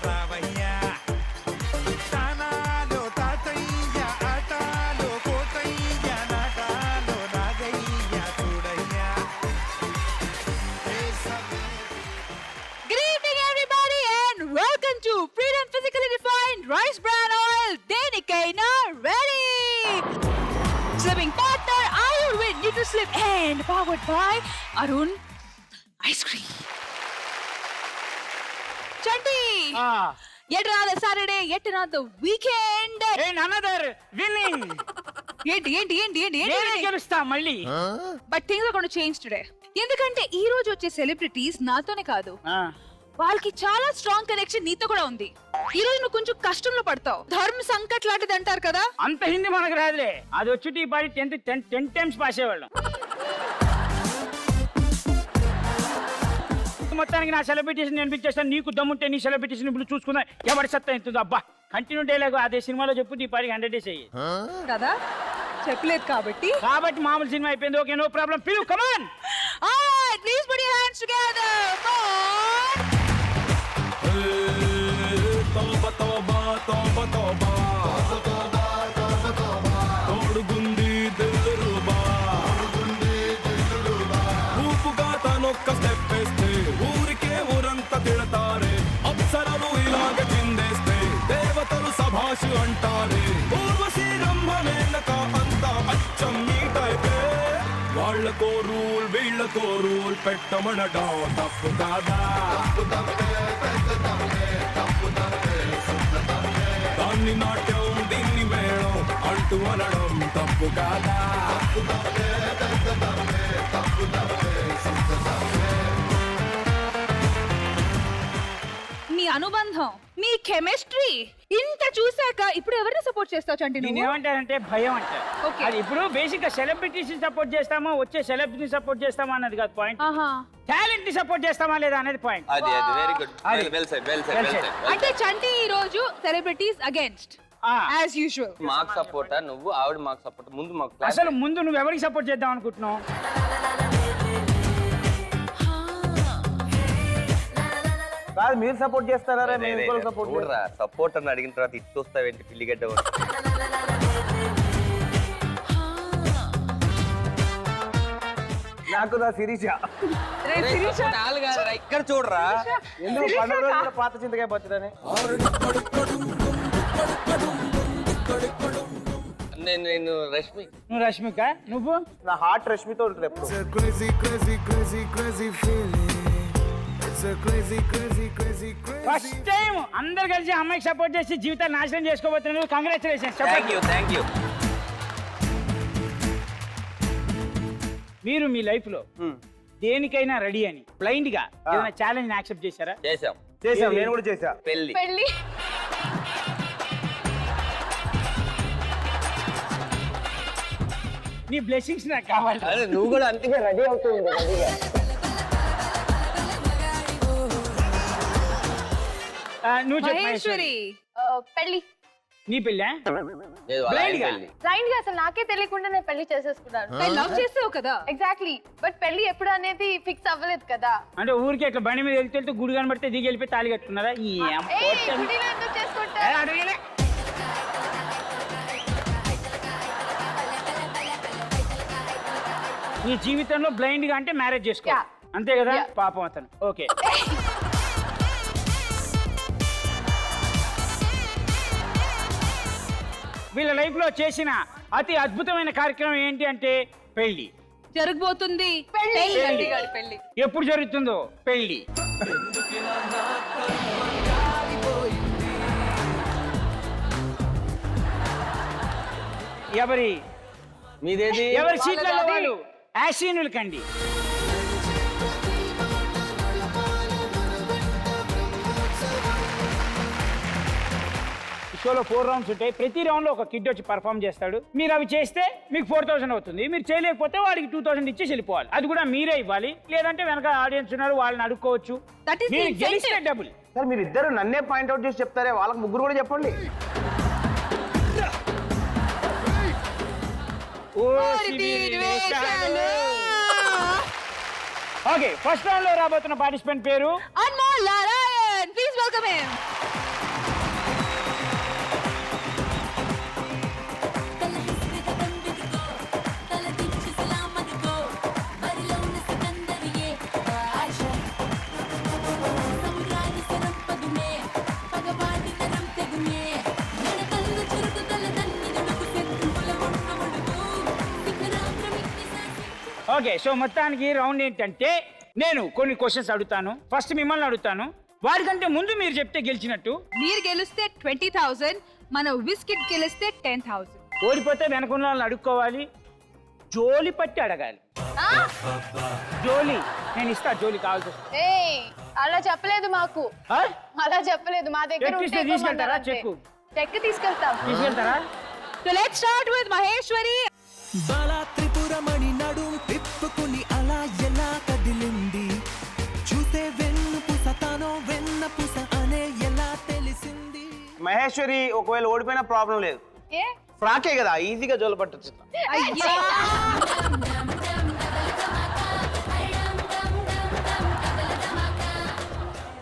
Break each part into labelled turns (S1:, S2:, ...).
S1: రావయ్యా తానాలో తాతయ్య ఆటాలో కోతయ్య నాటాలో నాగయ్య చూడయ్యా.
S2: Good evening, everybody, and welcome to Freedom Physically Refined Rice Bran Oil. Denikaina ready. Slipping partner Ayurved NutriSlim and powered by Arun Ice Cream. Chanti. Yet another Saturday, yet another weekend.
S3: And another winning.
S2: ఏంటి
S3: గెలుస్తా మళ్ళీ.
S2: But things are gonna change today. ఎందుకంటే ఈ రోజు వచ్చే celebrities నాతోనే కాదు, వాళ్ళకి చాలా స్ట్రాంగ్ కనెక్షన్ నీతో కూడా ఉంది. ఈ రోజు నువ్వు కొంచెం కష్టంలో పడతావు. ధర్మ సంకట్ లాంటిది అంటారు కదా.
S3: అంత హిందీ మనకు రాదులే. అది వచ్చి ఈ పాడి 10 టైమ్స్ పాస్ అయ్యేవాళ్ళం. మొత్తానికి నా సెలబ్రిటీస్ అనిపించేస్తాను. నీకు దమ్ముంటే నీ సెలబ్రిటీస్ ఇప్పుడు చూసుకుందా ఎవరి సత్తా ఎంతుందో. అబ్బా కంటిన్యూ డైలాగ్ అదే సినిమాలో చెప్పు. ఈ పాడికి 100 days అయ్యి
S2: కదా, చెప్పలేదు కాబట్టి
S3: మామూలు సినిమా అయిపోయింది. Okay, no problem. పిలు, come on.
S2: Alright, please put your hands together for
S1: తోబా తోబా తోబా తోబా తోడుగుంది దిల్రుబా ఊపుగా తనొక్క స్టెప్ వేస్తే ఊరికే ఊరంతా తిడతారే. అప్సరలు ఇలాగ చిందేస్తే దేవతలు సభాషు అంటారే. ఊర్వశీ రంభమేనక అంతా అచ్చం ఈ టైపే. వాళ్ళకో రూల్ వీళ్ళకో రూల్ పెట్టమనడం తప్పు కాదా? దాన్ని నాట్యం దీన్ని మేళం అంటూ అనడం తప్పు కాదా?
S2: మీ అనుబంధం, మీ కెమిస్ట్రీ ఇంత చూసాక ఇప్పుడు ఎవరిని సపోర్ట్ చేస్తావు చంటి
S3: నేను
S2: నువ్వు?
S3: ఏమంటారంటే భయం అంటారు.
S2: Okay.
S3: అది ఇప్పుడు బేసిక్ గా సెలబ్రిటీస్ సపోర్ట్ చేస్తామా, వచ్చే సెలబ్రిటీ సపోర్ట్ చేస్తామా అన్నది కాదు పాయింట్.
S2: ఆహా,
S3: టాలెంట్ ని సపోర్ట్ చేస్తామా లేదా అనేది పాయింట్.
S4: అది వెరీ గుడ్. Well said.
S2: అంటే చంటి ఈ రోజు సెలబ్రిటీస్ అగైన్స్ట్ యాజ్ యూజువల్.
S4: మాకు సపోర్టా నువ్వు? ఆవిడ మాకు సపోర్ట్. ముందు మాకు క్లాస్.
S3: అసలు ముందు నువ్వు ఎవరికి సపోర్ట్ చేద్దాం అనుకుంటున్నావు?
S5: కాదు, మీరు సపోర్ట్ చేస్తారా?
S4: సపోర్ట్ అని అడిగిన తర్వాత ఇటు వస్తావేంటి పిల్లిగడ్డ?
S5: నాకు నా శిరీష.
S4: ఇక్కడ చూడరా,
S5: ఎందుకు పండుగ రోజు కూడా పాత చింతకాయ పచ్చడని.
S4: నేను రష్మి.
S3: నువ్వు రష్మిక. నువ్వు?
S5: నా హార్ట్ రష్మితో ఉంటుంది ఎప్పుడు.
S3: ఫస్ట్ టైం అందరు కలిసి అమ్మాయికి సపోర్ట్ చేసి జీవితాన్ని నాశనం చేసుకోబోతున్నారు. కంగ్రాచులేషన్స్.
S4: Thank you.
S3: మీరు మీ లైఫ్ లో దేనికైనా రెడీ అని బ్లైండ్ గా ఏదైనా ఛాలెంజ్ యాక్సెప్ట్ చేశారా?
S4: చేసాం.
S5: నేను కూడా చేశా.
S4: పెళ్లి.
S3: నీ బ్లెస్సింగ్స్ నాకు కావాలి.
S4: అదే నువ్వు కూడా అంతగా రెడీ అవుతుంది.
S3: నువ్వు చెప్పు
S2: మహేశ్వరి.
S6: పెళ్లి.
S3: నీ పెళ్ళా?
S4: బ్లైండ్ గా
S6: అసలు నాకే తెలియకుండా నేను పెళ్లి చేసేసుకున్నాను.
S2: లవ్ చేస్తావు కదా.
S6: ఎగ్జాక్ట్లీ, బట్ పెళ్లి ఎప్పుడు అనేది ఫిక్స్ అవ్వలేదు కదా.
S3: అంటే ఊరికి అట్లా బండి మీద వెళ్తే గుడి కనబడితే దిగి వెళ్ళిపోయి తాళి కట్టుకున్నారా?
S6: గుడిలో ఎందుకు చేసుకుంటా?
S3: నీ జీవితంలో బ్లైండ్ గా అంటే మ్యారేజ్ చేసుకో, అంతే కదా? పాపం అతను. ఓకే, వీళ్ళ లైఫ్ లో చేసిన అతి అద్భుతమైన కార్యక్రమం ఏంటి అంటే పెళ్లి.
S2: జరగబోతుంది
S6: పెళ్లి.
S3: ఎప్పుడు జరుగుతుందో పెళ్లి. ఎవరి
S4: మీదేది?
S3: ఎవరి సీట్లలో వాళ్ళు యాసీనులు కండి. షోలో 4 rounds ఉంటాయి. ప్రతి రౌండ్ లో ఒక కిడ్ వచ్చి పర్ఫామ్ చేస్తాడు. మీరు అవి చేస్తే మీకు 4000 అవుతుంది. మీరు చేయలేకపోతే వాడికి 2000 ఇచ్చి వెళ్ళిపోవాలి. అది కూడా మీరే ఇవ్వాలి, లేదంటే వెనక ఆడియన్స్ ఉన్నారు వాళ్ళని అడుక్కోవచ్చు. మీరు గెలిస్తే డబుల్.
S5: సార్ మీరు ఇద్దరు నన్నే పాయింట్ అవుట్ చేసి చెప్తారే, వాళ్ళకి ముగ్గురు కూడా చెప్పండి.
S3: ఓకే, ఫస్ట్ రౌండ్ లో రాబోతున్న పార్టిసిపెంట్ పేరు
S2: Anmol Narayan. Please welcome him.
S3: Okay, so మొత్తానికి రౌండ్ ఏంటంటే నేను కొన్ని క్వశ్చన్స్ అడుగుతాను. ఫస్ట్ మిమ్మల్ని అడుగుతాను. వారికంటే ముందు మీరు చెప్తే గెలిచినట్టు.
S2: మీరు గెలిస్తే 20,000, మన విస్కిట్ గెలిస్తే 10,000.
S3: ఓడిపోతే వెనకున్న వాళ్ళని అడుక్కోవాలి, జోలి పట్టి అడగాలి. జోలి నేను ఇస్తా, జోలి కావాల్సి వస్తుంది.
S6: ఏయ్ అలా చెప్పలేదు మాకు,
S3: ఆ?
S6: అలా చెప్పలేదు. మా దగ్గర
S3: చెక్ ఇస్తే తీసుకెళ్తారా? చెక్కు
S6: చెక్ తీసుకెళ్తాం.
S3: తీసుకెళ్తారా?
S2: So let's start with Maheshwari.
S1: Bala త్రిపురమణి నడుం తిప్పుకుని అలా ఎలా కదిలింది, చూసే వెన్నుపూస తానో వెన్నపూస అనే ఎలా తెలిసింది.
S5: మహేశ్వరి ఒకవేళ ఓడిపోయినా ప్రాబ్లం లేదు,
S6: ఏ
S5: ఫ్రాకే కదా, ఈజీగా జోలు పట్టొచ్చు.
S2: అయ్యా.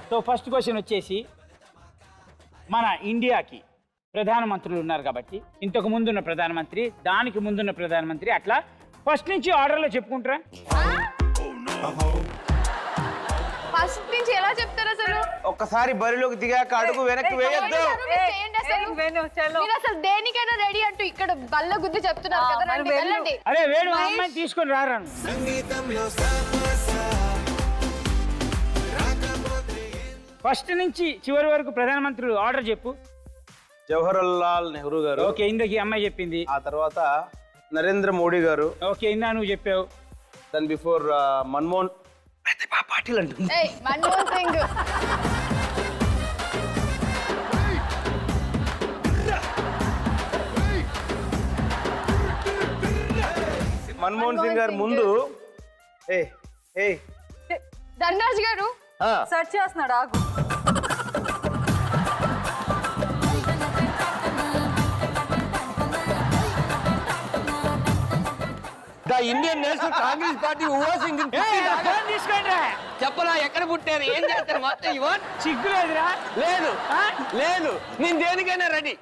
S3: సో ఫస్ట్ క్వశ్చన్ వచ్చేసి, మన ఇండియాకి ప్రధానమంత్రులు ఉన్నారు కాబట్టి, ఇంతకు ముందున్న ప్రధానమంత్రి, దానికి ముందున్న ప్రధానమంత్రి, అట్లా ఫస్ట్ నుంచి ఆర్డర్లో చెప్పుకుంటారా?
S6: ఫస్ట్ నుంచి ఎలా చెప్తారు అసలు?
S5: ఒక్కసారి బరిలోకి దిగాక అడుగు వెనక్కి వేయొద్దు.
S6: చేయండి అసలు. మీరు అసలు దేనికైనా రెడీ అంటూ ఇక్కడ బల్ల గుద్ది చెప్తున్నారు కదా. రండి, వెళ్ళండి.
S3: అరే వేడు ఆ అమ్మాయిని తీసుకొని రారాను.
S1: సంగీతంలో సమస్య
S3: ఫస్ట్ నుంచి చివరి వరకు ప్రధానమంత్రులు ఆర్డర్ చెప్పు.
S5: జవహర్లాల్ నెహ్రూ గారు,
S3: ఓకే, ఇందాక ఈ అమ్మాయి చెప్పింది.
S5: ఆ తర్వాత నరేంద్ర మోడీ గారు,
S3: ఓకే, ఇందా నువ్వు చెప్పావు.
S5: దాని బిఫోర్ మన్మోహన్ ప్రతిభా పాటిల్ అంటుంది.
S6: ఏయ్ మన్మోహన్ సింగ్.
S5: మన్మోహన్ సింగ్ గారు ముందు. ఏ ఏ
S6: ధనరాజ్ గారు
S2: సెర్చ్ చేస్తున్నాడు, ఆగు.
S7: The Indian national Congress party
S3: phone తీసుకోండి రా.
S7: చెప్పరా ఎక్కడ పుట్టారు, ఏం చేస్తారు మొత్తం ఇవన్
S3: సిగ్గు లేదురా?
S7: లేదు లేదు, నేను దేనికైనా రెడీ.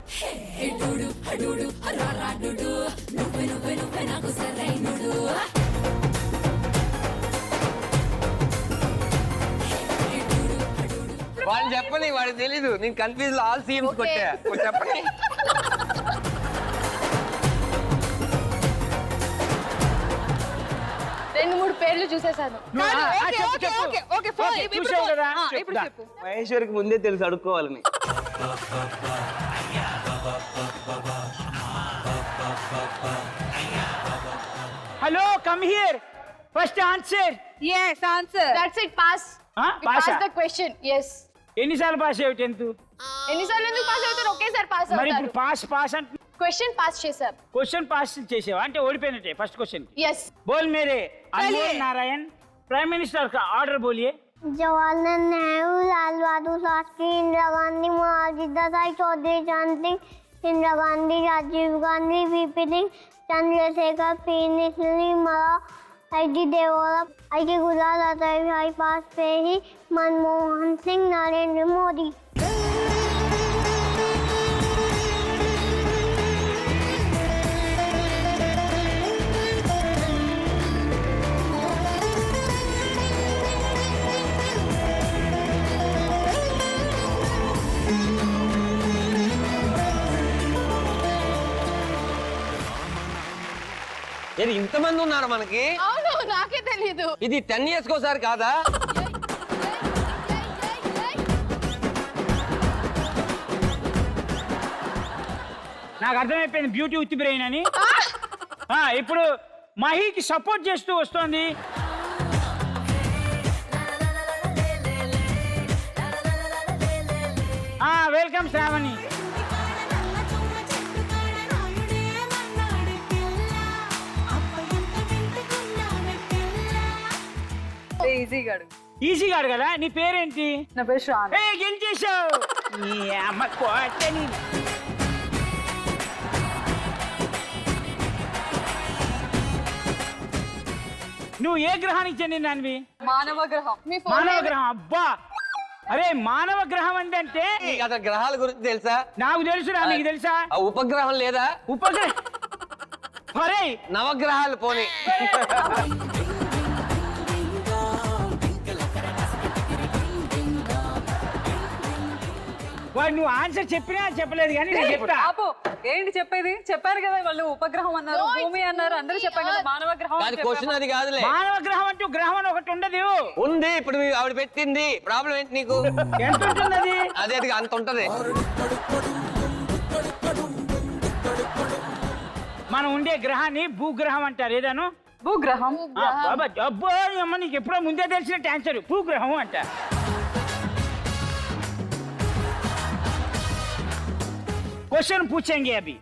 S7: వాడు చెప్పని, వాడికి తెలీదు. నేను కన్ఫ్యూజ్ లో ఆల్ సీఎం కొట్టా. చెప్పండి.
S6: రెండు మూడు పేర్లు చూసేసాను.
S3: నువ్వు- ఆ,
S2: ఓకే,
S3: చెప్పు,
S2: ఓకే,
S3: చెప్పు.
S2: Okay, okay, phone.
S3: ఓకే,
S2: ఇప్పుడు
S3: చూసావు
S2: ఫోన్.
S3: కదా?
S2: ఆ,
S3: చెప్పు,
S2: ఇప్పుడు
S3: దా.
S2: చెప్పు.
S5: మహేశ్వరికి ముందే తెలుసు అడుక్కోవాలని.
S3: Hello, come here. First answer.
S2: Yes, answer.
S6: That's it, pass.
S3: Pass
S6: the question. yes.
S3: ఎన్నిసార్లు పాస్ అయ్యావు 10th?
S6: ఎన్నిసార్లు ఎందుకు పాస్ అవుతారు? ఒకేసారి పాస్
S3: మరి
S6: అవుతారు.
S3: ఇప్పుడు పాస్ అంటే
S6: క్వశ్చన్ పాస్ చేశాం.
S3: క్వశ్చన్ పాస్ చేసావా అంటే ఓడిపోయినట్టే ఫస్ట్ క్వశ్చన్.
S6: ఎస్.
S3: बोल मेरे
S2: चलिए।
S3: अनमोल नारायण, प्राइम मिनिस्टर का ऑर्डर बोलिए.
S8: जवाहरलाल नेहरू, लाल बहादुर शास्त्री, इंदिरा गांधी, मोरारजी देसाई, चौधरी चरण सिंह, इंदिरा गांधी, राजीव गांधी, वीपी सिंह, चंद्रशेखर, पीएनसी, मरा, आई.डी. देवगौड़ा, आई.के. गुजराल, अटल बिहारी वाजपेयी, मनमोहन सिंह, नरेंद्र मोदी.
S7: ఇది ఇంతమంది ఉన్నారు మనకి.
S6: అవును, నాకే తెలీదు.
S7: ఇది 10 years కోసారి కాదా?
S3: నాకు అర్థమైపోయింది బ్యూటీ ఉత్తి బ్రెయిన్ అని. ఇప్పుడు మహికి సపోర్ట్ చేస్తూ వస్తోంది. వెల్కమ్ శ్రావణి. ఈజీగా అడు కదా. నీ పేరేంటి?
S2: నా పేరు శ్రావణి.
S3: గెలిచేసావు. నీ అమ్మ కోటని. నువ్వు ఏ గ్రహానికి చెందిన దానివి?
S2: మానవ గ్రహం.
S6: మీ ఫోన్
S3: మానవ గ్రహం. అబ్బా, అరే మానవ గ్రహం అంటే
S7: నీకు అసలు గ్రహాల గురించి తెలుసా?
S3: నాకు తెలుసురా, నీకు తెలుసా?
S7: ఆ ఉపగ్రహం లేదా?
S3: ఉపగ్రహం. అరే
S7: నవగ్రహాలు పోనీ.
S3: వాడు నువ్వు ఆన్సర్ చెప్పినా చెప్పలేదు కానీ నేను చెప్తా.
S2: ఏంటి చెప్పేది? చెప్పారు కదా వాళ్ళు ఉపగ్రహం అన్నారు, భూమి అన్నారు, అందరూ చెప్పారు కదా మానవ గ్రహం
S7: అది క్వశ్చన్ అది కాదులే.
S3: మానవ గ్రహం అంటూ గ్రహం అని ఒకటి ఉండదు.
S7: ఉంది ఇప్పుడు ఆవిడ పెట్టింది. ప్రాబ్లం ఏంటి నీకు?
S3: ఎంత ఉంటుంది అది?
S7: అదే అది అంత ఉంటది.
S3: మనం ఉండే గ్రహాన్ని భూగ్రహం అంటారు. ఏదాను
S2: భూగ్రహం.
S3: అబ్బో అమ్మ, నీకు ఎప్పుడో ముందే తెలిసినట్టు ఆన్సర్ భూగ్రహం అంటారు. క్వశ్చన్ పూछेंगे అభి.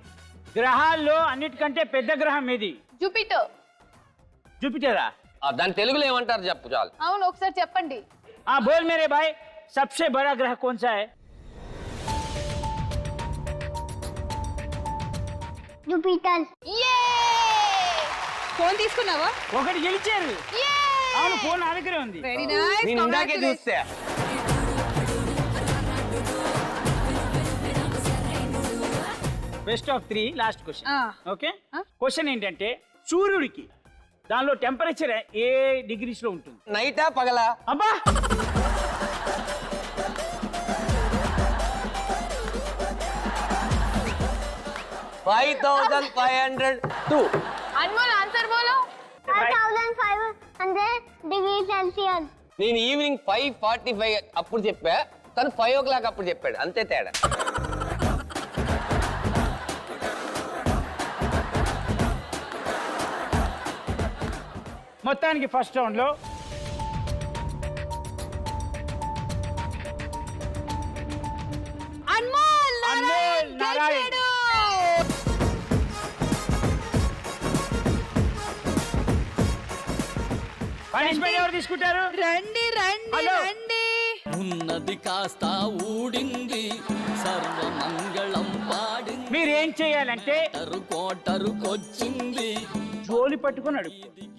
S3: గ్రహాల్లో అన్నిటికంటే పెద్ద గ్రహం ఏది?
S6: జూపిటర్.
S3: జూపిటరా?
S7: దాని తెలుగులో ఏమంటారు చెప్పు చాలు.
S6: అవును, ఒకసారి చెప్పండి.
S3: బోల్ మేరే భాయ్, सबसे बड़ा ग्रह कौन सा है?
S8: जुपिटर।
S2: ఫోన్ తీసుకున్నావా?
S3: ఒకటి గెలిచారు. అవును, ఫోన్ నా దగ్గరే ఉంది.
S2: Very nice.
S7: నేను ఇందాకే చూస్తే.
S3: Best of 3 last question.
S2: ఆ.
S3: ఓకే, క్వశ్చన్ ఏంటంటే సూర్యుడికి దానిలో టెంపరేచర్ ఏ డిగ్రీస్ లో ఉంటుంది?
S7: నైటా పగలా?
S3: అబ్బా,
S7: $5,502.
S6: అన్మోల్ ఆన్సర్ బోలో.
S8: 5500 डिग्री सेल्सियस।
S7: నేను ఈవినింగ్ 5:45 అప్పుడు చెప్పా, తను 5 o'clock అప్పుడు చెప్పాడు. అంతే తేడా.
S3: మొత్తానికి ఫస్ట్ రౌండ్ లో
S2: అన్మోల్
S3: అన్మోల్ నారాయణ్.
S2: గెలిచాడు.
S3: పనిష్మెంట్ ఎవరు తీసుకుంటారు?
S2: రండి రండి
S3: హలో.
S2: రండి.
S9: ఉన్నది కాస్త ఊడింది, సర్వమంగళం పాడింది,
S3: మీరేం చేయాలంటే
S9: కోటరుకొచ్చింది.
S3: జోలి పట్టుకున్నాడు.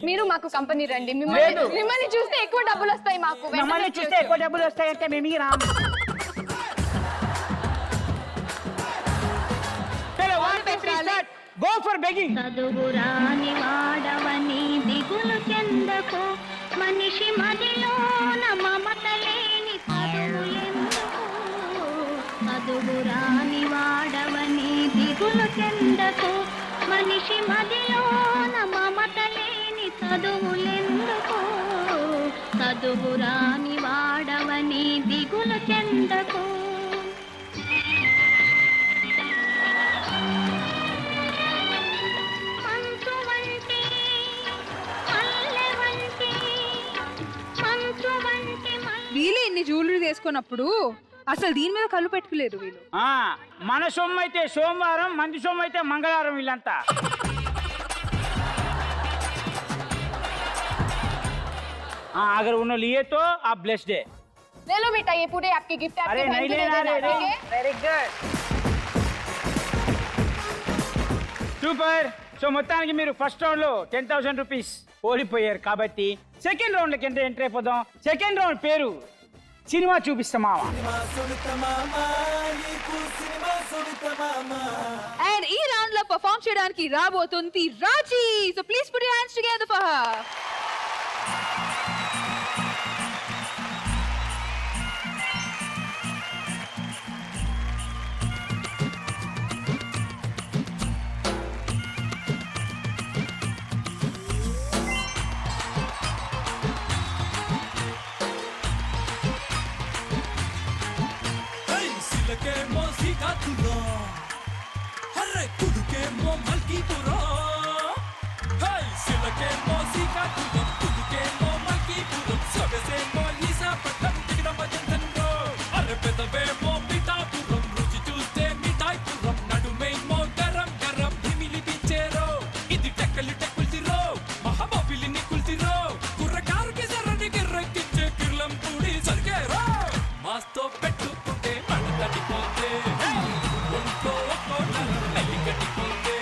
S6: మీరు మాకు కంపెనీ రండి.
S3: లేదు.
S6: మిమ్మల్ని చూస్తే ఎక్కువ డబ్బులు వస్తాయి మాకు. వెంటనే
S3: మమ్మల్ని చూస్తే ఎక్కువ డబ్బులు వస్తాయంటే మేము రాము. Go for begging.
S8: చదువురాని వాడవని దిగులు చెందకు, మనిషి మదిలోన మమత లేని చదువులెందుకు. చదువురాని వాడవని దిగులు చెందకు, మనిషి మదిలోన మమత లేని చదువులెందుకు. చదువురాని వాడవని దిగులు చెందకు.
S2: వీళ్ళు ఇన్ని జ్యువెలరీ తీసుకున్నప్పుడు అసలు దీని మీద కళ్ళు పెట్టుకోలేదు వీళ్ళు.
S3: మన సొమ్ము అయితే సోమవారం, మంది సొమ్ము అయితే మంగళవారం. వీళ్ళంతా अगर उन्होंने लिए तो आप ब्लेस्ड है.
S6: ले लो बेटा, ये पूरे आपके गिफ्ट आपके
S3: अरे
S6: बहन
S3: नहीं
S6: को दे
S3: लेना
S6: देना,
S3: रे,
S6: ठीक है?
S2: Very good.
S3: సూపర్. సో మొత్తానికి మీరు ఫస్ట్ రౌండ్ లో 10,000 రూపీస్ ఓడిపోయారు కాబట్టి సెకండ్ రౌండ్ లోకి ఎంటర్ అయిపోదాం. సెకండ్ రౌండ్ పేరు సినిమా చూపిస్తామా.
S2: అండ్ ఈ రౌండ్ లో పర్ఫార్మ్ చేయడానికి రాబోతుంది Raji. So please put your hands together for her.
S1: సిలకే మోసి కాతురా, హర్రే కుదుకే మో మల్కి పురా. హై సిలకే మోసి కాతురా, కుదుకే మో మల్కి పురా. సబసే మో లీసా పట్టం దిగడ మజంతన్ రో. అరే పెదవే మో పిఠాపురం, రుచి చూస్తే మిఠాయి పురం. నడుమే మో గరం గరం హిమిలి బిచ్చేరో. ఇది టెక్కలి టెక్కుల్సిరో, మహాబాబిలిని కుల్సిరో. కుర్రకారుకి సరని గిర్రెక్కిచ్చే కిర్లం పూడి సరిగేరో. మాస్తో పెట్టుకుంటే మడతడిపోతే, ఒంట్లో ఒక్కో నరం నలిగడిపోతే.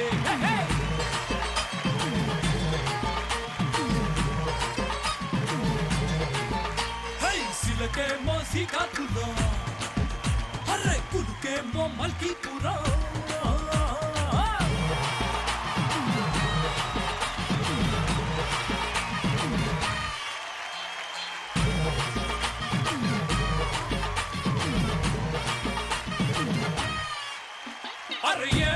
S1: హై సిలకే మోసి కాతురా, హర్రే కుదుకే మో మల్కి పురా. అరే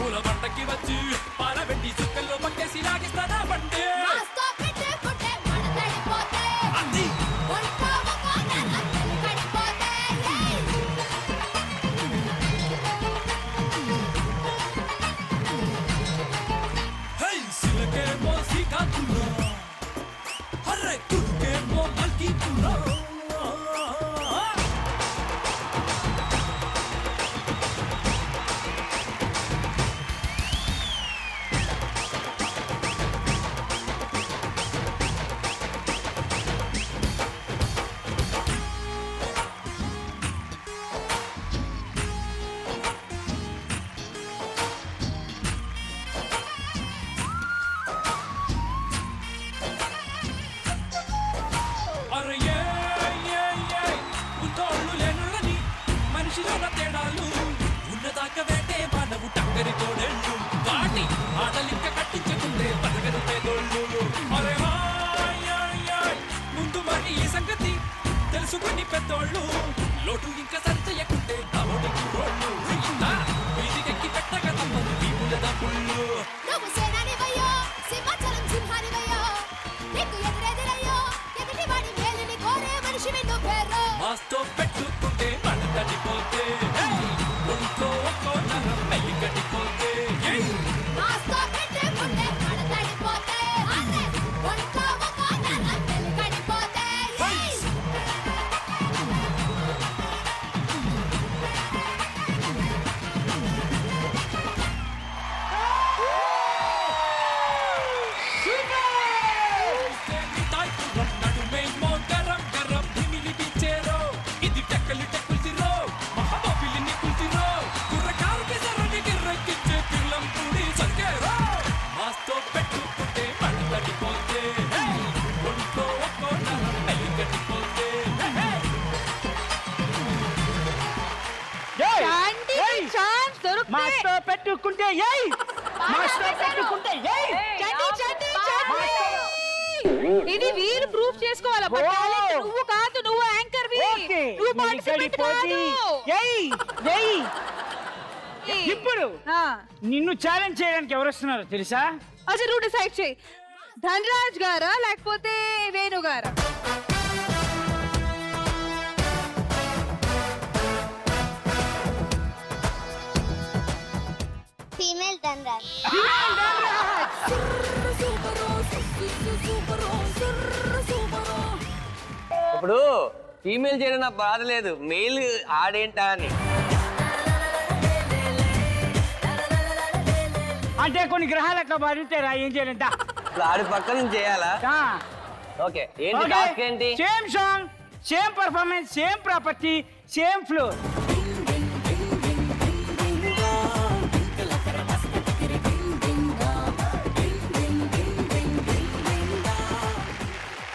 S1: పూల బండకి వచ్చి పాలబెట్టి సుక్కల్లో పక్కేసి లాగిస్తానా బండి అది హై సిలకేమో సీకాకురా అరే కుడుకేమో మల్కీపురా అరే ఉత్తోళ్ళు లేనులని మనిషిలోన తేడాలు ఉన్నదాకా వేటే మానవు టక్కరి తోడేళ్ళు వాటి ఆటలింక కట్టించకుంటే బతకరు పేదోళ్ళు అరే ముందు మరి ఈ సంగతి తెలుసుకుని పెద్దోళ్ళు లోటు ఇంకా సరిచేయకుంటే నవడికి రోడ్లు ఇంత వీధికెక్కి పెట్టక తప్పదు వీపుల దప్పుళ్ళు మాస్తో పెట్టుకుంటే మన తడిపోతే ఒంట్లో ఒక్కో నరం మెల్లి కట్టిపోతే నడుమేమో గరం గరం ధిమిలి పిచ్చేరో ఇది టెక్కలి టెక్కుల్సిరో మహాబాబిలిని కుల్సిరో కుర్రకారుకి సరని గిర్రెక్కిచ్చే పిల్లం పూడి సంకేరో మాస్తో పెట్టుకుంటే పడతడిపోతే ఒంట్లో ఒక్కో నరం మెల్లి కట్టిపోతే
S3: ఏయ్!
S2: ఛాన్స్ దొరుకుతే
S3: మాస్తో పెట్టుకుంటే ఏయ్ మాస్తో పెట్టుకుంటే ఏయ్
S2: ఇది వీరు ప్రూఫ్ చేసుకోవాలా బట్
S3: ఓ!
S2: talent నువ్వు కాదు, నువ్వు యాంకర్ వి
S3: ఓకే
S2: నువ్వు
S3: నీ
S2: పార్టిసిపెంట్
S3: గడిపోది.
S2: కాదు.
S3: ఏయ్ ఏయ్ ఇప్పుడు
S2: ఆ,
S3: నిన్ను ఛాలెంజ్ చేయడానికి ఎవరు వస్తున్నారో తెలుసా?
S2: అసలు నువ్వు డిసైడ్ చేయి, ధనరాజ్ గారా లేకపోతే వేణు గారా?
S8: ఫీమేల్ ధనరాజ్.
S7: ఇప్పుడు ఫీమేల్ చేయడం నాకు బాధ లేదు, మెయిల్ ఆడేంటా అని.
S3: అంటే కొన్ని గ్రహాలు అట్లా మారితేరా ఏం చేయాలంట?
S7: ఇప్పుడు ఆడి పక్క నుంచి చేయాలా? ఓకే, ఏంటి టాస్క్ ఏంటి?
S3: Same song, same performance, same property, same floor.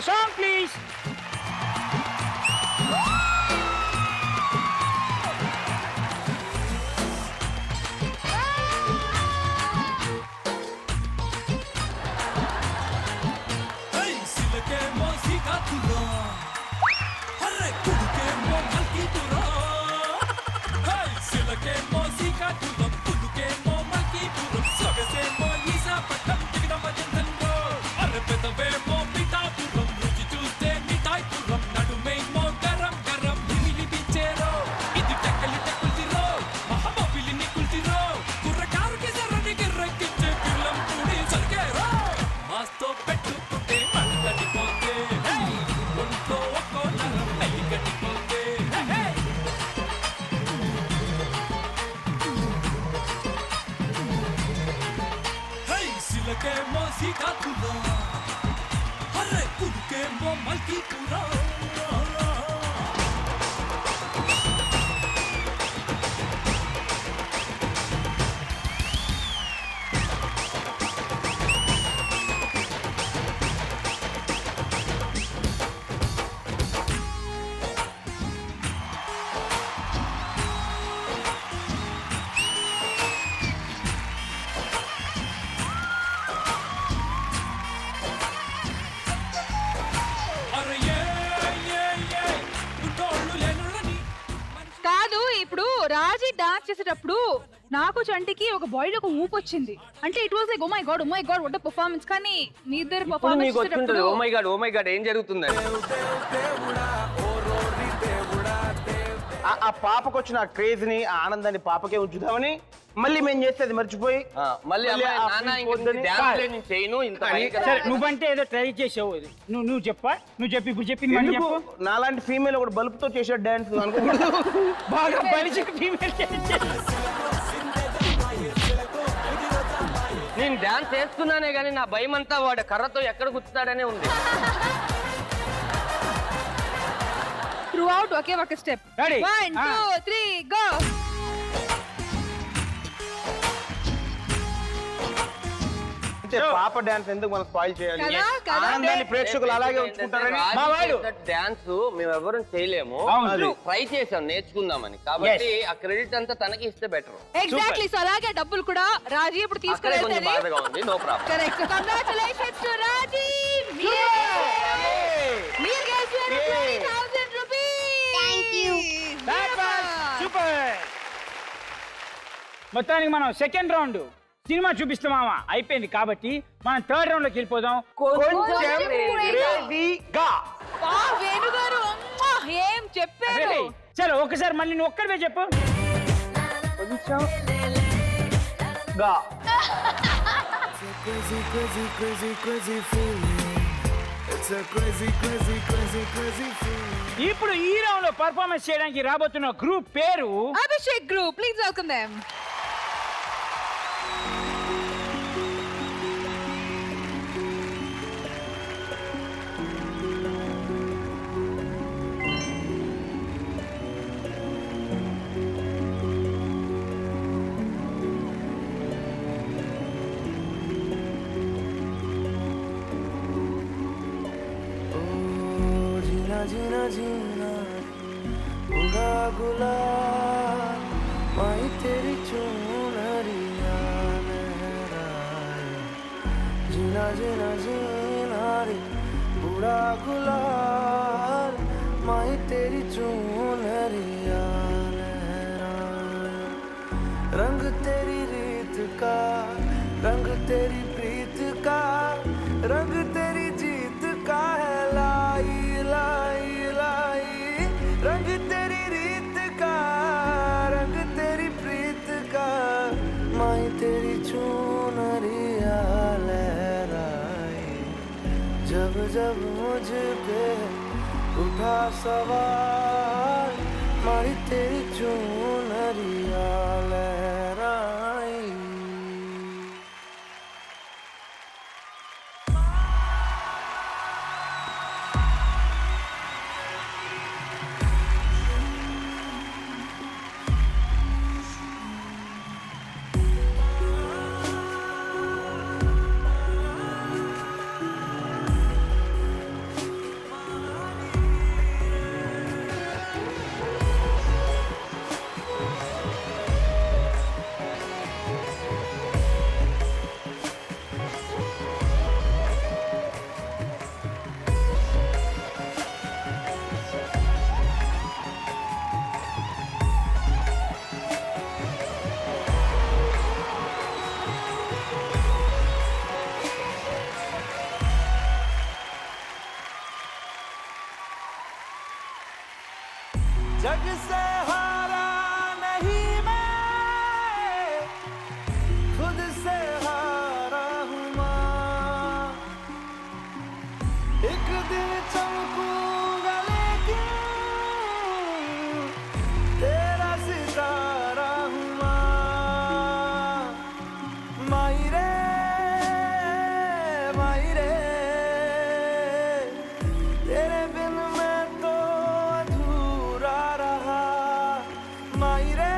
S3: Song please.
S1: హై సిలకేమో సీకాకురా అరే కుడుకేమో మల్కీపురా హై సిలకేమో సీకాకురా పులుకేమో మల్కీపురం సొగసేమో ఈసాపట్నం దిగదమ్మ జంతన్రో అరే పెదవేమో పిఠాపురం రుచి చూస్తే మిఠాయిపురం నడుమేమో గరం గరం హిమిలి బిచ్చేరో ఇది టెక్కలి టెక్కుల్సిరో మహాబాబిలిని కుల్సిరో కుర్రకారుకి సరని గిర్రెక్కిచ్చే పిల్లం పూడి సరిగేరో మాస్తో పెట్టుకుంటే పడతడిపోతే ఒంట్లో ఒక్కో నరం మెల్లి కట్టిపోతే హై సిలకేమో సీకాకురా అరే కుడుకేమో మల్కీపురా
S2: కాదు, ఇప్పుడు రాజీ డాన్స్ చేసేటప్పుడు నాకు చంటికి ఒక బాడీ ఒక ఊపు వచ్చింది. అంటే it was like oh my god what a performance. కానీ మీ ఇద్దరు
S7: ఇప్పుడు మీకు వచ్చింటది ఓ
S2: పర్ఫార్మెన్స్
S7: మై గాడ్ ఏం జరుగుతుందని.
S5: ఆ పాపకు వచ్చిన ఆ క్రేజ్ ని ఆ ఆనందాన్ని పాపకే ఉంచుదామని మళ్ళీ మేము చేస్తే మర్చిపోయి
S7: మళ్ళీ
S5: మళ్ళీ ఆ
S7: నాన్న
S5: feel పోద్దని.
S7: నేను చేయను ఇంత భయంకరంగా.
S3: సరే నువ్వంటే ఏదో ట్రై చేసావు. నువ్వు చెప్పా, నువ్వు చెప్పి ఇప్పుడు చెప్పింది మళ్ళీ
S5: ఎందుకు
S3: చెప్పు.
S5: నాలాంటి ఫీమేల్ ఒకటి బల్బుతో చేసే డాన్స్ అనుకోకూడదు.
S3: బాగా బలిసి ఫీమేల్
S7: నేను డాన్స్ చేస్తున్నానే కానీ నా భయం అంతా వాడు కర్రతో ఎక్కడ గుచ్చుతాడనే ఉంది.
S2: త్రూ అవుట్ ఒకే ఒక స్టెప్.
S3: Ready?
S2: 1 2 3 గో.
S5: అంటే పాప డాన్స్ ఎందుకు మనం స్పాయిల్ చేయాలి?
S2: కదా.
S5: ఆనందాన్ని ప్రేక్షకులు అలాగే ఉంచుకుంటారని
S3: మా వాడు.
S7: డాన్స్ మేము ఎవరు చేయలేము,
S3: అవును.
S7: ట్రై చేసాం నేర్చుకుందామని. కాబట్టి ఆ క్రెడిట్ అంతా తనకి ఇస్తే బెటర్.
S2: ఎగ్జాక్ట్లీ. సో అలాగే డబ్బులు కూడా రాజీ ఇప్పుడు
S7: అక్కడే కొంచెం
S2: తీసుకెళ్తారు.
S7: బాధగా ఉంది, no problem.
S2: Correct. Congratulations to Raji. మీరు గెలిచారు 20,000 రూపీస్.
S8: Thank you.
S3: సూపర్. మొత్తానికి మనం సెకండ్ రౌండ్ సినిమా చూపిస్తామా అయిపోయింది. కాబట్టి మనం థర్డ్ రౌండ్ లోకి వెళ్ళిపోదాం.
S5: కొంచెం క్రేజీగా.
S2: వేణుగారు అమ్మా, ఏం చెప్పారు.
S3: Ready? చలో ఒకసారి మళ్ళీ నువ్వు ఒక్కడివే చెప్పు.
S5: కొంచెం గా.
S3: ఇప్పుడు ఈ రౌండ్ లో పర్ఫార్మెన్స్ చేయడానికి రాబోతున్న గ్రూప్ పేరు
S2: Abhishek group. Please welcome them.
S1: जीना जीना उड़ा गुला माई तेरी चुनरिया लहराए जीना जीना जीना रे उड़ा गुलाल माई तेरी चुनरिया लहराए रंग तेरी रीत का रंग तेरी प्रीत का रंग तेरी जीत का है लाई लाई लाई रंग तेरी रीत का रंग तेरी प्रीत का माई तेरी चुनरिया लहराई जब जब मुझ पे उठा सवाल माई तेरी चुनरिया लहराई जग से हारा नहीं मैं खुद से हारा हूँ माँ एक दिन चमकूंगा लेकिन तेरा सितारा हूँ माँ माई रे तेरे बिन मैं तो अधूरा रहा माई रे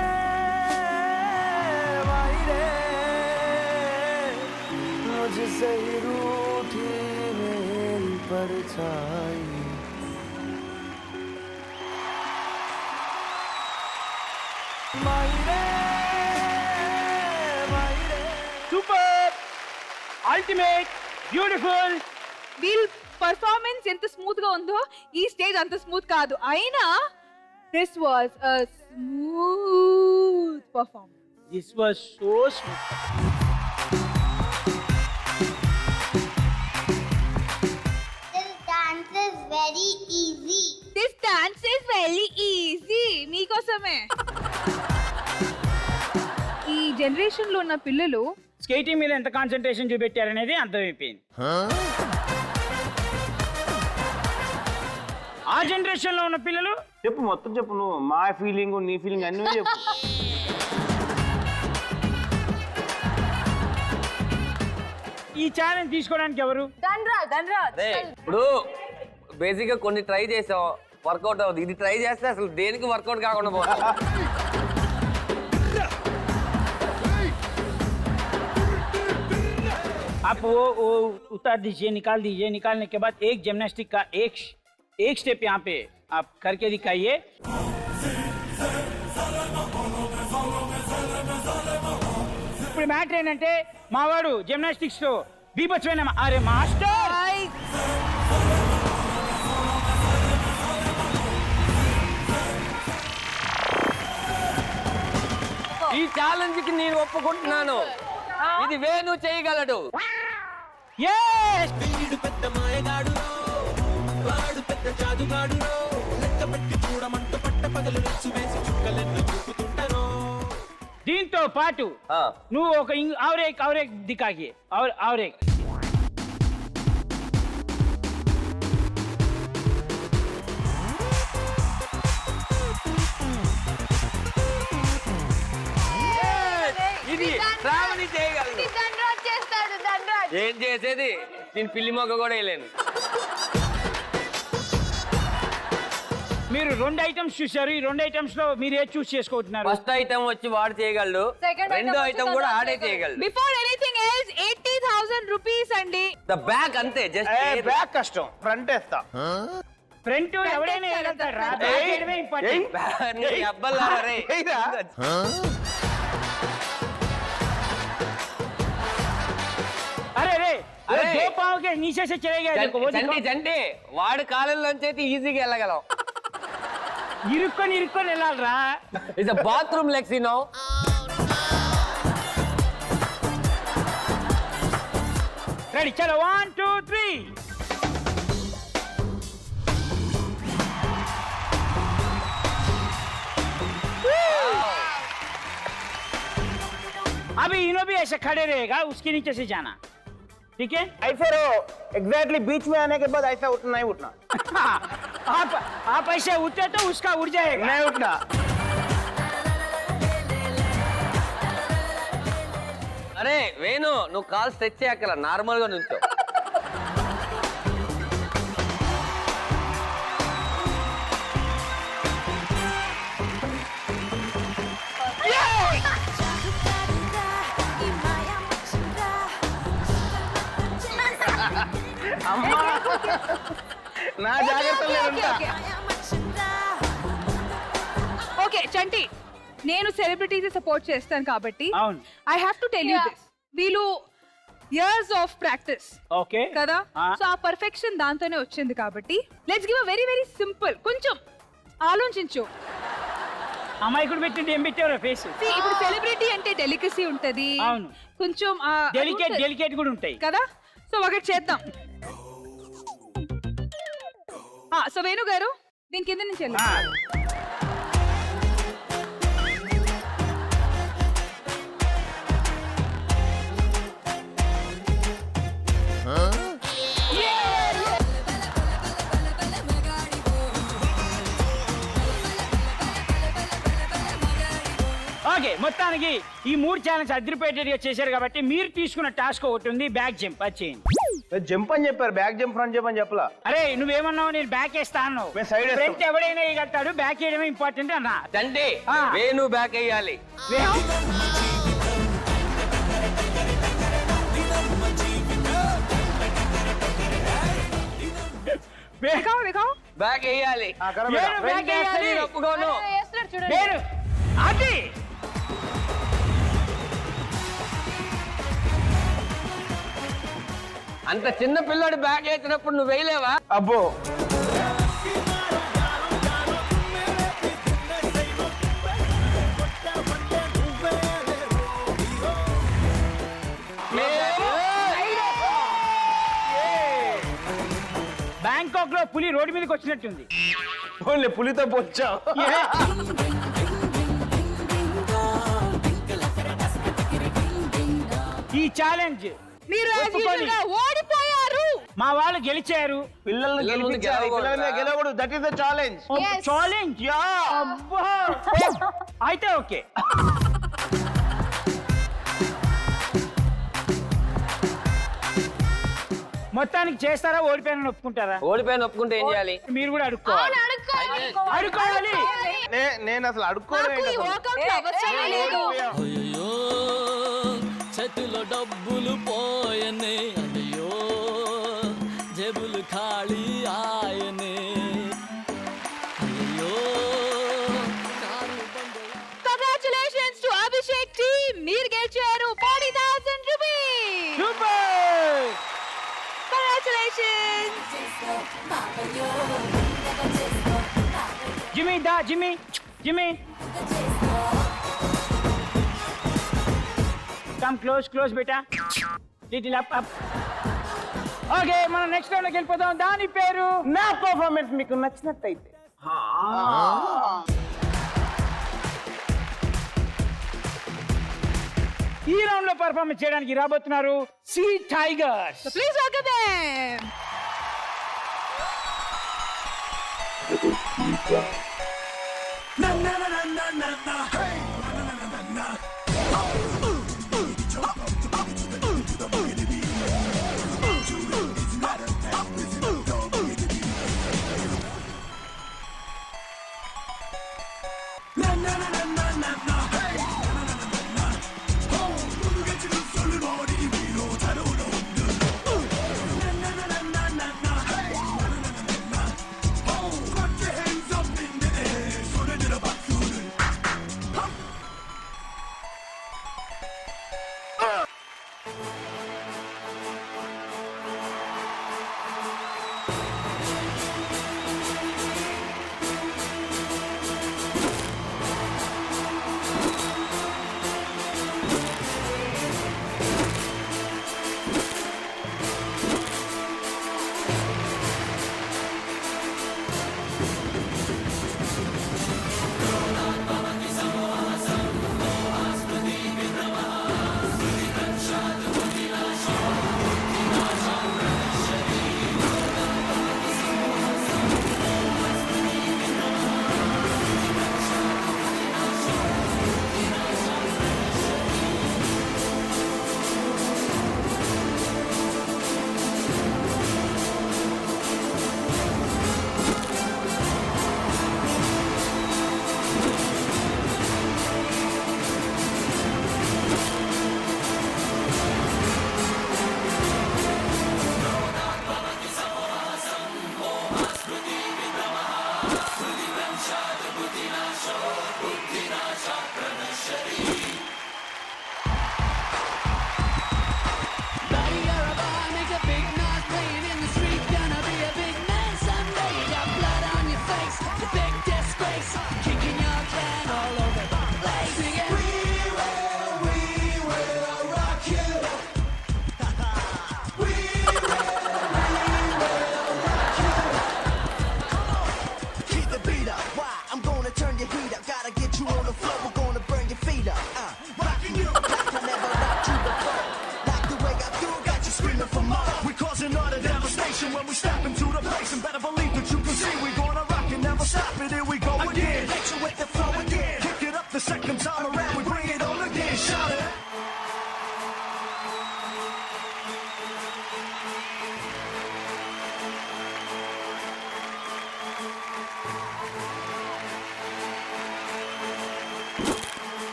S1: मुझसे ही रूठी मेरी परछाई माई रे
S3: సూపర్, అల్టిమేట్, బ్యూటిఫుల్.
S2: వీళ్ళ పర్ఫార్మెన్స్ ఎంత స్మూత్ గా ఉందో ఈ స్టేజ్ అంత స్మూత్ కాదు. అయినా this was a smooth performance.
S3: This was so smooth.
S8: This dance is very easy.
S2: This dance is very easy. మీకోసమే. ఈ జనరేషన్ లో ఉన్న పిల్లలు
S3: స్కేటింగ్ మీద ఎంత కాన్సన్ట్రేషన్ చూపెట్టారనేది అర్థమైపోయింది. ఆ జనరేషన్ లో ఉన్న పిల్లలు
S5: చెప్పు మొత్తం చెప్పు, నువ్వు మా ఫీలింగ్ నీ ఫీలింగ్ అన్నీ చెప్పు.
S3: ఈ ఛాలెంజ్ తీసుకోవడానికి ఎవరు?
S7: అరే ఇప్పుడు బేసిక్ గా కొన్ని ట్రై చేసాం, వర్కౌట్ అవుతుంది. ఇది ట్రై చేస్తే అసలు దేనికి వర్కౌట్ కాకుండా పోతుంది.
S3: आप वो उतार दीजिए, निकाल दीजिए. निकालने के बाद एक जिम्नास्टिक का एक स्टेप यहाँ पे आप करके दिखाइए. ఇప్పుడు మ్యాటర్ ఏంటంటే మావాడు జిమ్నాస్టిక్స్ లో బీభత్సమైన అరే మాస్టర్
S7: ఈ ఛాలెంజ్ కి నేను ఒప్పుకుంటున్నాను. ఇది వేణు చేయగలడు.
S1: వీడు పెద్ద మాయగాడు వాడు పెద్ద జాదుగాడు లెక్క పెట్టి చూడమంటూ పట్ట పగలు రెచ్చు వేసి చుక్కలెన్ను చూపుతుంటారు.
S3: దీంతో పాటు నువ్వు ఒక ఔరేక్ దికాకి ఔరేక్
S7: ఇది శ్రావణి చేయగలడు.
S6: ధనరాజ్ చేస్తాడు. ధనరాజ్
S7: ఏం చేసేది, నేను పిల్లి మొగ్గ కూడా వేయలేను.
S3: మీరు 2 ఐటమ్స్ చూశారు. ఈ 2 ఐటమ్స్ లో మీరు ఏది చూస్ చేసుకుంటున్నారు?
S7: ఫస్ట్ ఐటమ్ వచ్చి వాడు చేయగలడు,
S6: Second item
S7: రెండో
S6: వచ్చి
S7: ఐటమ్ కూడా
S6: ధనరాజ్
S7: ఆడే
S6: చేయగలడు.
S7: చేయగలడు.
S2: బిఫోర్ ఎనీథింగ్ ఎల్స్ 80,000 రూపీస్ అండి.
S7: ద బ్యాక్ అంతే, జస్ట్
S5: బ్యాక్ కష్టం, ఫ్రంట్ వేస్తా.
S3: ఫ్రంట్ ఎవడైనా వేయగలుగుతాడు రా.
S5: ఏయ్,
S3: బ్యాక్ వేయడమే ఇంపార్టెంట్.
S7: అబ్బల్లారా రే.
S5: ఏయ్రా.
S3: అరే రే
S7: అరే.
S3: దో పావు కే नीचे से चलेगा देखो वो
S7: జంటి
S3: देखो.
S7: జంటి వాడి కాలంలోంచి అయితే ఈజీగా వెళ్ళగలం.
S3: ఇరుక్కొని వెళ్ళాలిరా.
S7: It's a bathroom legs you know.
S3: Ready చలో 1 2 3. अभी इन्हों भी ऐसे खड़े रहेगा, उसके नीचे से जाना. ठीक है?
S5: ऐसे रहो, एग्जैक्टली बीच में आने के बाद ऐसा उठना नहीं उठना.
S3: आप ऐसे उठे तो उसका उड़ जाएगा.
S5: नहीं उठना.
S7: అరే వేణు, నువ్వు కాల్ స్ట్రెచ్ చేయక్కల, నార్మల్ గా నుంచో.
S5: అమ్మా నా జాగ్రత్తలు ఉంటా.
S2: ఓకే చంటి, నేను సెలబ్రిటీస్ సపోర్ట్ చేస్తాను కాబట్టి
S3: అవును.
S2: I have to tell you this. వీళ్ళు ఇయర్స్ ఆఫ్ ప్రాక్టీస్
S3: ఓకే
S2: కదా,
S3: ఆ.
S2: సో ఆ పర్ఫెక్షన్ దాంతోనే వచ్చింది కాబట్టి let's give a very very simple. కొంచెం ఆలోచించు.
S3: అమాయకుడు పెట్టింది ఏం పెట్టారు ఫేస్.
S2: See, ఇప్పుడు సెలబ్రిటీ అంటే డెలికసీ ఉంటది,
S3: అవును.
S2: కొంచెం
S3: డెలికేట్ కూడా ఉంటాయి
S2: కదా. సో ఒకటి చేద్దాం. సో వేణు గారు దీని కింద నుంచి వెళ్ళండి.
S3: ఓకే, మొత్తానికి ఈ 3 ఛాలెంజ్ అదిరిపోయేటట్టుగా చేశారు కాబట్టి మీరు తీసుకున్న టాస్క్ ఒకటి ఉంది, బ్యాక్ జంప్. అది చేయండి.
S5: జంప్ అని చెప్పారు, బ్యాక్ జంప్ ఫ్రంట్ జంప్ అని చెప్పలా.
S3: అరే నువ్వేమన్నావు, నేను బ్యాక్ వేస్తా అన్నావు.
S5: మేము side వేస్తాం.
S3: ఫ్రంట్ ఎవడైనా వేయగలుగుతాడు, బ్యాక్ వేయడమే ఇంపార్టెంట్ అన్నా.
S7: జంటి
S3: ఆ.
S7: వేణు బ్యాక్ వేయాలి. బ్యాక్ వేయాలి.
S3: బ్యాక్ వేయాలి.
S7: నేను ఒప్పుకోను.
S6: వేస్తున్నాడు చూడండి.
S3: వేరు. అది
S7: అంత చిన్న పిల్లడు బ్యాక్ వేసినప్పుడు నువ్వు వేయలేవా?
S5: అబ్బో
S3: ఎవరో పులి రోడ్డు మీదకి వచ్చినట్టుంది.
S5: ఓన్లీ పులితో పోల్చావు.
S3: ఈ ఛాలెంజ్
S2: మీరు as
S3: ఒప్పుకొని.
S2: usual గా ఓడిపోయారు.
S3: మా వాళ్ళు గెలిచారు.
S5: పిల్లల్ని
S7: పిల్లల ముందు
S5: గెలిపించాలి,
S7: గెలవకూడదా?
S5: పిల్లల మీద గెలవకూడదు. That is the challenge.
S6: Yes.
S3: Challenge అబ్బా అయితే ఓకే. మొత్తానికి చేస్తారా, ఓడిపోయానని ఒప్పుకుంటారా?
S7: ఓడిపోయిన ఒప్పుకుంటే ఏం చేయాలి?
S3: మీరు కూడా అడుక్కోవాలి. అడుక్కోవాలి.
S5: నేను అసలు
S2: నాకు ఈ
S5: అడుక్కోలేదు.
S2: workout లో అవసరమే లేదు.
S9: అయ్యో చేతిలో డబ్బులు పోయనే, అయ్యో జేబులు ఖాళీ ఆయనే, అయ్యో కార్లు బండి.
S2: Congratulations to Abhishek team. మీరు గెలిచారు 40,000 rupees.
S3: సూపర్.
S2: Congratulations.
S3: జిమ్మి దా జిమ్మి జిమ్మి కమ్ క్లోజ్ బేటా. Little up up. ఓకే, మనం నెక్స్ట్ రౌండ్కి వెళ్ళిపోదాం. దాని పేరు
S5: నా పర్ఫార్మెన్స్ మీకు నచ్చినట్టయితే
S3: ఈ రౌండ్ లో పర్ఫార్మెన్స్ చేయడానికి రాబోతున్నారు Sea Tigers.
S2: Please welcome them.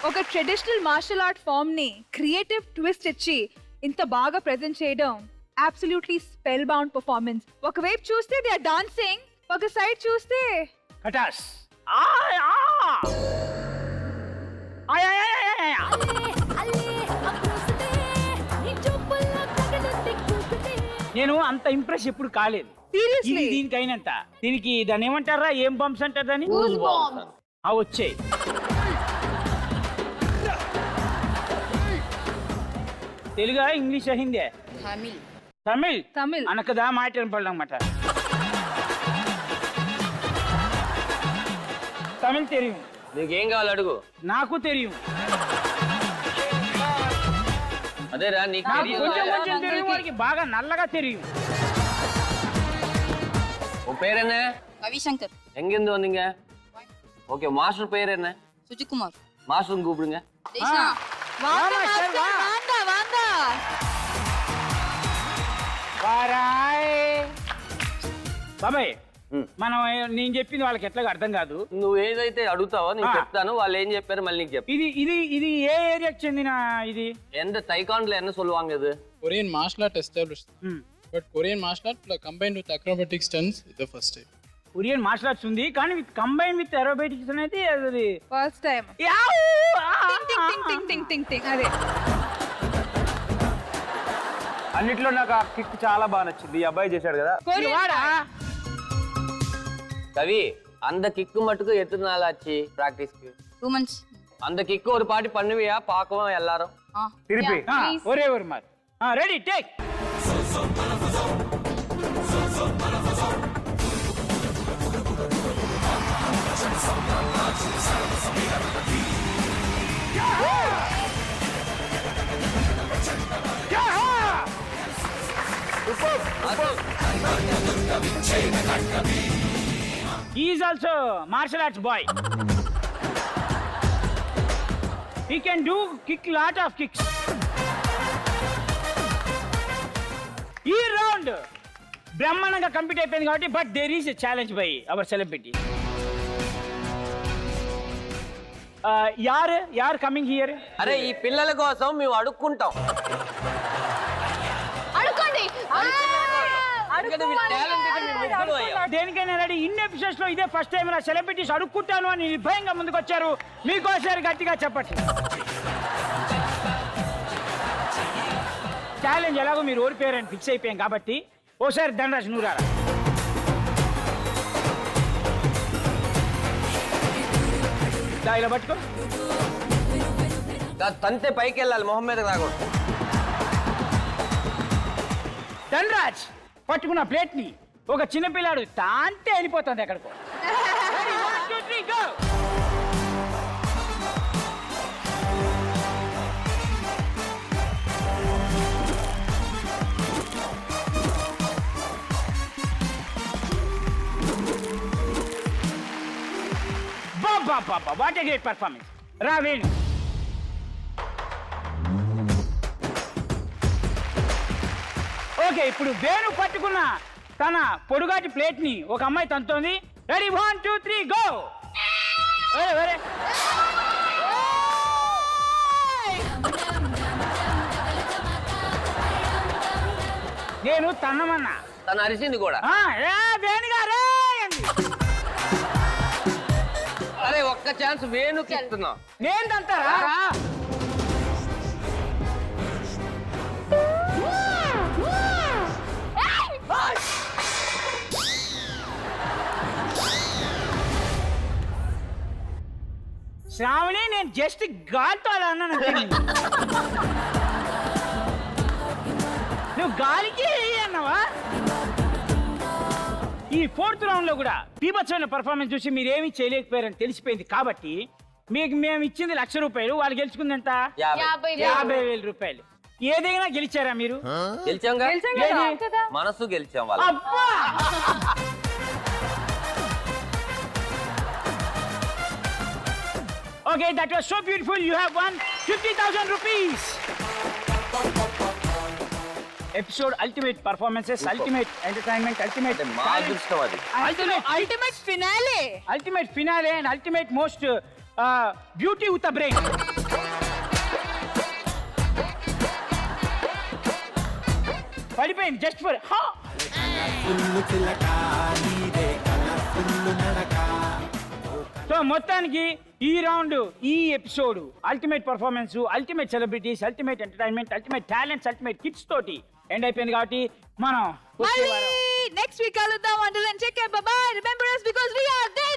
S2: ఒక ట్రెడిషనల్ మార్షల్ ఆర్ట్ ఫామ్ ని క్రియేటివ్ ట్విస్ట్ ఇచ్చి ఇంత బాగా ప్రెజెంట్ చేయడం అబ్సల్యూట్లీ స్పెల్ బౌండ్ పర్ఫార్మెన్స్. ఒకవైపు చూస్తే దే ఆర్ డాన్సింగ్, ఒక సైడ్ చూస్తే
S3: కటాస్ నేను అంత ఇంప్రెస్ ఎప్పుడు కాలేదు.
S2: Seriously?
S3: ఇది దీనికి అయినంత. దీనికి దాన్ని ఏమంటారా, ఏం బంప్స్ అంటారు దాన్ని? వచ్చాయి. తెలుగా, ఇంగ్లీషా, హిందీ? తమిళ్.
S2: తమిళ్
S3: అనకదా మాట పడమాట. తమిళ్ తెలియం.
S7: నీకేం కావాలి అడుగు.
S3: నాకు తెలియం.
S7: అదేరా నీకు
S3: నాకు
S7: తెలియదు.
S3: కొంచెం కొంచెం తెలియం, వాడికి బాగా నల్లగా తెలియం.
S7: உன் பேர் என்ன?
S10: ரவிசங்கர்.
S7: எங்கிருந்து வந்தீங்க? ஓகே, மாஸ்டர் பேர் என்ன?
S10: சுஜிக்குமார்.
S7: மாஸ்டர் கூப்பிடுங்க.
S10: தேஷா.
S2: వాంగా మాస్టర్, వాంగా వాంగా.
S3: బాబాయ్, మనం నేను చెప్పింది వాళ్ళకి ఎట్లా అర్థం కాదు.
S7: నువ్వు ఏదైతే అడుగుతావో నేను చెప్తాను, వాళ్ళు ఏం చెప్పారు మళ్ళీ నీకు చెప్పు.
S3: ఇది ఇది ఇది ఏ ఏరియాకి చెందిన ఇది?
S7: எந்த தைகாண்ட்ல என்ன சொல்லுவாங்க இது?
S11: Korean martial art established. But Korean martial art combined with acrobatic stunts is the first time.
S3: Korean martial arts ఉంది, కానీ విత్ కంబైన్ విత్ ఏరోబేటిక్స్ అనేది అది
S2: ఫస్ట్ టైం. టింగ్ టింగ్ టింగ్ టింగ్ టింగ్. అదే
S5: అన్నిట్లో నాకు ఆ కిక్ చాలా బాగా నచ్చింది. ఈ అబ్బాయి చేశాడు కదా.
S7: கவி, அந்த கிக்கு மட்டுக்கு எத்தனை நாள் ஆச்சு பிராக்டிஸ்க்கு?
S10: 2 months.
S7: அந்த கிக்கு ஒரு பாட்டி பண்ணுவியா? பார்க்கவும் எல்லாரும்.
S5: తిరిపి
S3: ఒరే ఒరే మరి ready take. He is also martial arts boy. He can do kick lot of kicks. ఈ రౌండ్ బ్రహ్మాండంగా కంప్లీట్ అయిపోయింది కాబట్టి, but there is a challenge by our celebrity. You're coming here.
S7: అరే ఈ పిల్లల కోసం మేము అడుక్కుంటాం.
S6: అడుకోండి.
S3: దేనికైనా రెడీ. ఇన్ని ఎపిసోడ్స్ లో ఇదే ఫస్ట్ టైం నా సెలబ్రిటీస్ అడుక్కుంటాను అని నిర్భయంగా ముందుకు వచ్చారు. మీకోసారి గట్టిగా చెప్పండి. ఛాలెంజ్ ఎలాగో మీరు ఓడిపోయారని ఫిక్స్ అయిపోయాం కాబట్టి ఓసారి దండరాజు నూరారా. ఇలా పట్టుకో.
S7: తంతే పైకి వెళ్ళాలి, మొహం మీద రాకూడదు.
S3: ధనరాజ్ పట్టుకున్న ప్లేట్ ని ఒక చిన్నపిల్లాడు తాంటే వెళ్ళిపోతుంది ఎక్కడికో. Ready, 1, 2, 3, go. Baba, what a great performance. రా వేణు. ఓకే, ఇప్పుడు వేణు పట్టుకున్న తన పొడుగాటి ప్లేట్ ని ఒక అమ్మాయి తంతోంది. Ready, 1, 2, 3, go. నేను తన్నమన్నా,
S7: తను అరిసింది కూడా.
S3: వేణుగారే.
S7: అరే ఒక్క ఛాన్స్ వేణుకి ఇస్తున్నా.
S3: నేను తంతారా? శ్రావణి, నేను జస్ట్ గాలితో అలా అన్నాను. నువ్వు గాలికి అన్నావా? ఈ 4th రౌండ్ లో కూడా బీభత్సమైన పర్ఫార్మెన్స్ చూసి మీరు ఏమీ చేయలేకపోయారని తెలిసిపోయింది కాబట్టి మీకు మేము ఇచ్చింది 1,00,000 రూపాయలు, వాళ్ళు గెలుచుకుంది ఎంత?
S7: 50,000.
S3: 50,000 రూపాయలు. ఏదైనా గెలిచారా మీరు?
S7: గెలిచాంగా
S3: ఏది?
S7: మనసు గెలిచాం వాళ్ళు.
S3: అబ్బా! Okay, that was so beautiful. You have won 50,000 rupees. Episode ultimate performances, ultimate entertainment, ultimate
S7: అంటే మా
S3: talent,
S7: అదృష్టం అది.
S2: Ultimate finale.
S3: ultimate finale and ultimate most beauty with the brain. పడిపోయింది జస్ట్ ఫర్ సో మొత్తానికి ఈ రౌండ్ ఈ episode ultimate performance, ultimate celebrities, ultimate entertainment, ultimate talents, ultimate kids తోటి end అయిపోయింది కాబట్టి మనం వచ్చే
S2: మళ్ళీ
S3: వారం
S2: నెక్స్ట్ వీక్ కలుద్దాం. Until then, take care. Bye bye. Remember us because we are there.